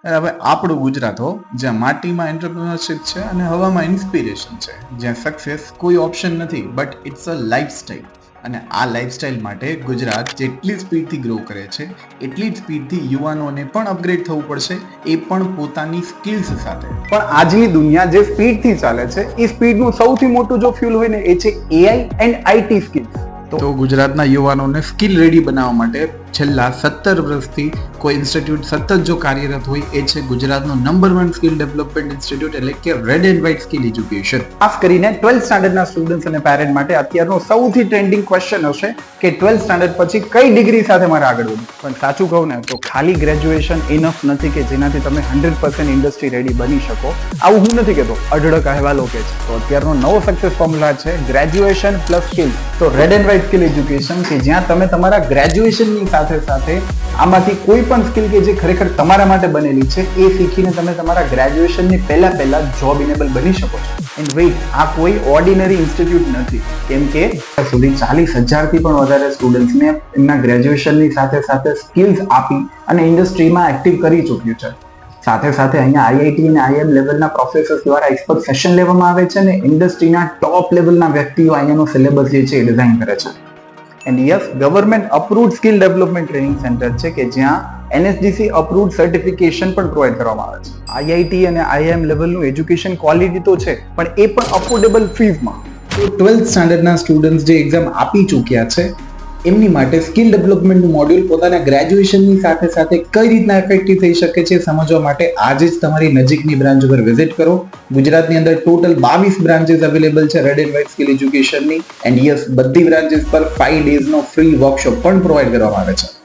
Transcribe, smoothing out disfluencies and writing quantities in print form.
હવે આપણું ગુજરાત હો, જ્યાં માટીમાં એન્ટરપ્રિન્યોરશિપ છે અને હવામાં ઇન્સ્પિરેશન છે, જ્યાં સક્સેસ કોઈ ઓપ્શન નથી બટ ઇટ્સ અ લાઈફસ્ટાઈલ. અને આ લાઈફસ્ટાઈલ માટે ગુજરાત જેટલી સ્પીડથી ગ્રો કરે છે એટલી જ સ્પીડથી યુવાનોને પણ અપગ્રેડ થવું પડશે, એ પણ પોતાની સ્કિલ્સ સાથે. પણ આજની દુનિયા જે સ્પીડથી ચાલે છે એ સ્પીડનું સૌથી મોટું જો ફ્યુલ હોય ને એ છે એઆઈ એન્ડ આઈટી સ્કિલ્સ. તો ગુજરાતના યુવાનોને સ્કિલ રેડી બનાવવા માટે છેલ્લા 17 વર્ષથી કોઈ ઇન્સ્ટિટ્યૂટ સતત જો કાર્યરત હોય એ છે ગુજરાતનો નંબર 1 સ્કિલ ડેવલપમેન્ટ ઇન્સ્ટિટ્યૂટ એટલે કે red and white skill education. ખાસ કરીને 12th સ્ટાન્ડર્ડના સ્ટુડન્ટ્સ અને પેરેન્ટ માટે અત્યારનો સૌથી ટ્રેન્ડિંગ ક્વેશ્ચન હશે કે 12th સ્ટાન્ડર્ડ પછી કઈ ડિગ્રી સાથે મારે આગળ વધવું. પણ સાચું કહું ને તો ખાલી ગ્રેજ્યુએશન ઇનફ નથી કે જેનાથી તમે 100% ઇન્ડસ્ટ્રી રેડી બની શકો. આવું હું નથી કહેતો, અઢળક અહેવાલો કે છે. તો અત્યારનો નવો સક્સેસ ફોર્મ્યુલા છે ગ્રેજ્યુએશન પ્લસ સ્કિલ. તો red and white skill education કે જ્યાં તમે તમારા ગ્રેજ્યુએશનની સાથે સાથે આમાંથી કોઈ પણ સ્કિલ કે જે ખરેખર તમારા માટે બનેલી છે એ શીખીને તમે તમારા ગ્રેજ્યુએશનની પહેલા જોબ ઇનેબલ બની શકો છો. એન્ડ વેઇટ, આ કોઈ ઓર્ડિનરી ઇન્સ્ટિટ્યૂટ નથી, કેમ કે સુધી 40,000થી પણ વધારે સ્ટુડન્ટ્સને એમના ગ્રેજ્યુએશનની સાથે સાથે સ્કિલ્સ આપી અને ઇન્ડસ્ટ્રીમાં એક્ટિવ કરી ચૂક્યું છે. સાથે સાથે અહીંયા આઈઆઈટી અને આઈએમ લેવલના પ્રોફેસર્સ દ્વારા એક્સપર્ટ સેશન લેવામાં આવે છે અને ઇન્ડસ્ટ્રીના ટોપ લેવલના વ્યક્તિઓ અહીંયાનો સિલેબસ જે છે એ ડિઝાઇન કરે છે. And yes, government approved skill development training centre છે કે જ્યાં એનએસડીસી અપ્રુવ્ડ સર્ટિફિકેશન પણ પ્રોવાઈડ કરવામાં આવે છે. આઈઆઈટી અને આઈએમ લેવલનું એજ્યુકેશન ક્વોલિટી તો છે પણ એ પણ અફોર્ડેબલ ફીઝમાં. તો 12th સ્ટાન્ડર્ડના સ્ટુડન્ટ્સ જે એક્ઝામ આપી ચૂક્યા છે એમની માટે સ્કિલ ડેવલપમેન્ટનું મોડ્યુલ પોતાના ગ્રેજ્યુએશનની સાથે સાથે કઈ રીતના ઇફેક્ટિવ થઈ શકે છે સમજવા માટે આજે જ તમારી નજીકની બ્રાન્ચ ઉપર વિઝિટ કરો. ગુજરાતની અંદર ટોટલ 22 બ્રાન્ચીસ અવેલેબલ છે રેડ એન્ડ વ્હાઇટ સ્કિલ એજ્યુકેશનની. એન્ડ યસ, બધી બ્રાન્ચીસ પર 5 ડેઝનો ફ્રી વર્કશોપ પણ પ્રોવાઈડ કરવામાં આવે છે.